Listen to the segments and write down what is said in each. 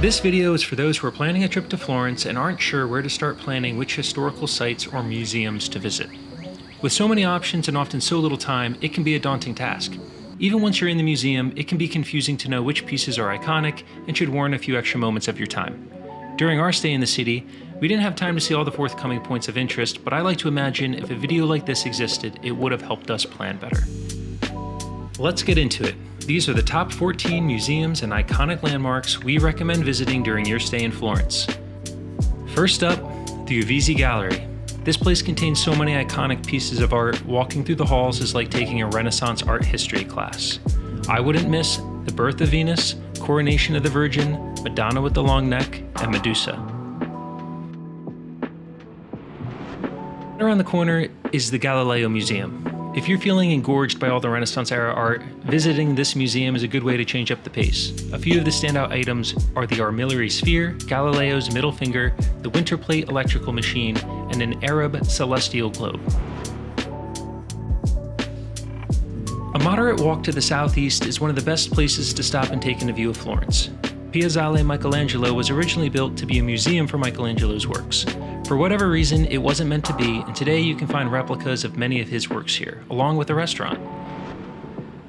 This video is for those who are planning a trip to Florence and aren't sure where to start planning which historical sites or museums to visit. With so many options and often so little time, it can be a daunting task. Even once you're in the museum, it can be confusing to know which pieces are iconic and should warrant a few extra moments of your time. During our stay in the city, we didn't have time to see all the forthcoming points of interest, but I like to imagine if a video like this existed, it would have helped us plan better. Let's get into it. These are the top 14 museums and iconic landmarks we recommend visiting during your stay in Florence. First up, the Uffizi Gallery. This place contains so many iconic pieces of art, walking through the halls is like taking a Renaissance art history class. I wouldn't miss the Birth of Venus, Coronation of the Virgin, Madonna with the Long Neck, and Medusa. Around the corner is the Galileo Museum. If you're feeling engorged by all the Renaissance-era art, visiting this museum is a good way to change up the pace. A few of the standout items are the armillary sphere, Galileo's middle finger, the winter plate electrical machine, and an Arab celestial globe. A moderate walk to the southeast is one of the best places to stop and take in a view of Florence. Piazzale Michelangelo was originally built to be a museum for Michelangelo's works. For whatever reason, it wasn't meant to be, and today you can find replicas of many of his works here, along with a restaurant.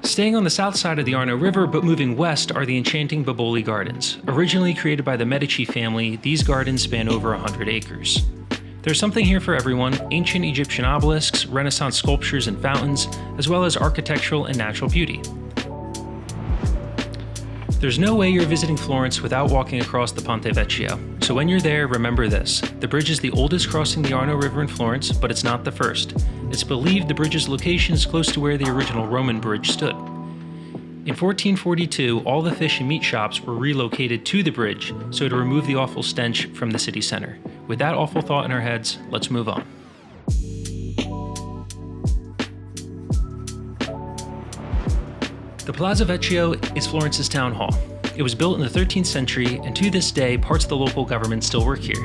Staying on the south side of the Arno River, but moving west, are the enchanting Boboli Gardens. Originally created by the Medici family, these gardens span over 100 acres. There's something here for everyone: ancient Egyptian obelisks, Renaissance sculptures and fountains, as well as architectural and natural beauty. There's no way you're visiting Florence without walking across the Ponte Vecchio, so when you're there, remember this. The bridge is the oldest crossing the Arno River in Florence, but it's not the first. It's believed the bridge's location is close to where the original Roman bridge stood. In 1442, all the fish and meat shops were relocated to the bridge, so to remove the awful stench from the city center. With that awful thought in our heads, let's move on. The Palazzo Vecchio is Florence's town hall. It was built in the 13th century, and to this day, parts of the local government still work here.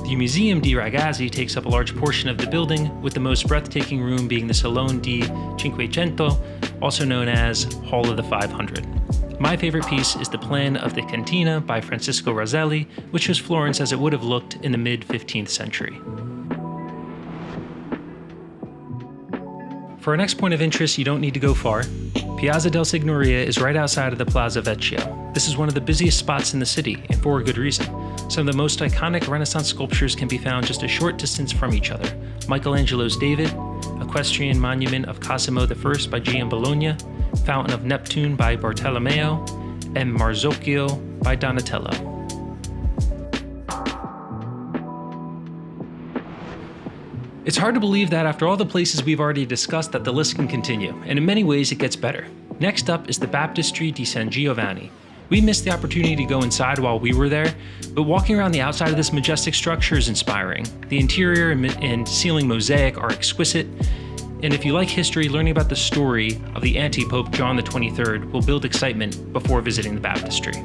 The Museum di Ragazzi takes up a large portion of the building, with the most breathtaking room being the Salone di Cinquecento, also known as Hall of the 500. My favorite piece is the plan of the Cantina by Francesco Raselli, which shows Florence as it would have looked in the mid-15th century. For our next point of interest, you don't need to go far. Piazza del Signoria is right outside of the Palazzo Vecchio. This is one of the busiest spots in the city, and for a good reason. Some of the most iconic Renaissance sculptures can be found just a short distance from each other. Michelangelo's David, Equestrian Monument of Cosimo I by Giambologna, Fountain of Neptune by Bartolomeo, and Marzocchio by Donatello. It's hard to believe that after all the places we've already discussed that the list can continue, and in many ways it gets better. Next up is the Battistero di San Giovanni. We missed the opportunity to go inside while we were there, but walking around the outside of this majestic structure is inspiring. The interior and ceiling mosaic are exquisite, and if you like history, learning about the story of the anti-Pope John XXIII will build excitement before visiting the baptistry.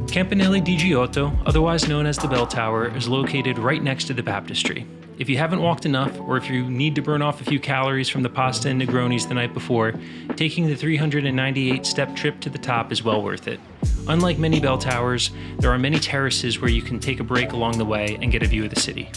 Campanile di Giotto, otherwise known as the Bell Tower, is located right next to the baptistry. If you haven't walked enough, or if you need to burn off a few calories from the pasta and Negronis the night before, taking the 398-step trip to the top is well worth it. Unlike many bell towers, there are many terraces where you can take a break along the way and get a view of the city.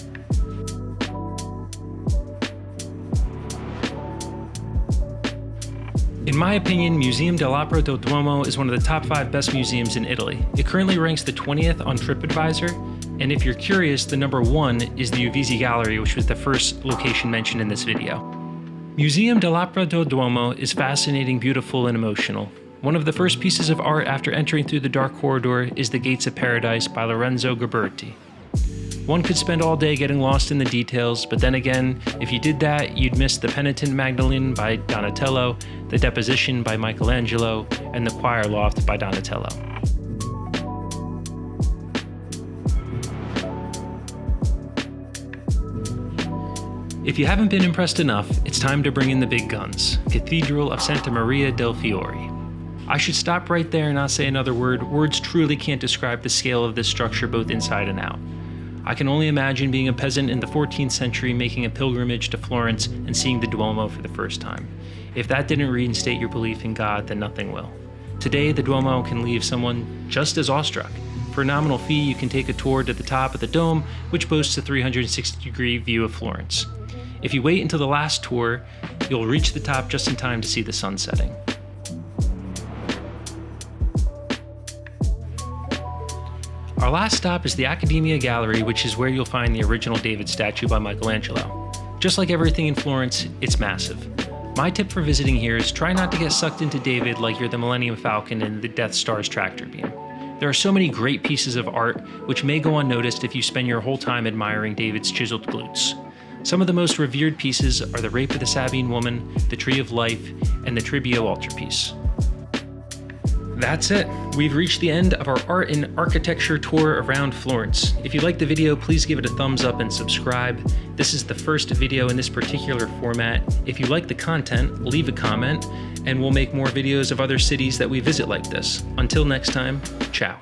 In my opinion, Museum dell'Opera del Duomo is one of the top 5 best museums in Italy. It currently ranks the 20th on TripAdvisor, and if you're curious, the number 1 is the Uffizi Gallery, which was the first location mentioned in this video. Museum dell'Opera del Duomo is fascinating, beautiful, and emotional. One of the first pieces of art after entering through the dark corridor is The Gates of Paradise by Lorenzo Ghiberti. One could spend all day getting lost in the details, but then again, if you did that, you'd miss the Penitent Magdalene by Donatello, the Deposition by Michelangelo, and the Choir Loft by Donatello. If you haven't been impressed enough, it's time to bring in the big guns. Cathedral of Santa Maria del Fiore. I should stop right there and not say another word. Words truly can't describe the scale of this structure both inside and out. I can only imagine being a peasant in the 14th century making a pilgrimage to Florence and seeing the Duomo for the first time. If that didn't reinstate your belief in God, then nothing will. Today, the Duomo can leave someone just as awestruck. For a nominal fee, you can take a tour to the top of the dome, which boasts a 360-degree view of Florence. If you wait until the last tour, you'll reach the top just in time to see the sun setting. Our last stop is the Accademia Gallery, which is where you'll find the original David statue by Michelangelo. Just like everything in Florence, it's massive. My tip for visiting here is try not to get sucked into David like you're the Millennium Falcon in the Death Star's tractor beam. There are so many great pieces of art which may go unnoticed if you spend your whole time admiring David's chiseled glutes. Some of the most revered pieces are the Rape of the Sabine Woman, the Tree of Life, and the Tribio altarpiece. That's it. We've reached the end of our art and architecture tour around Florence. If you liked the video, please give it a thumbs up and subscribe. This is the first video in this particular format. If you like the content, leave a comment, and we'll make more videos of other cities that we visit like this. Until next time, ciao.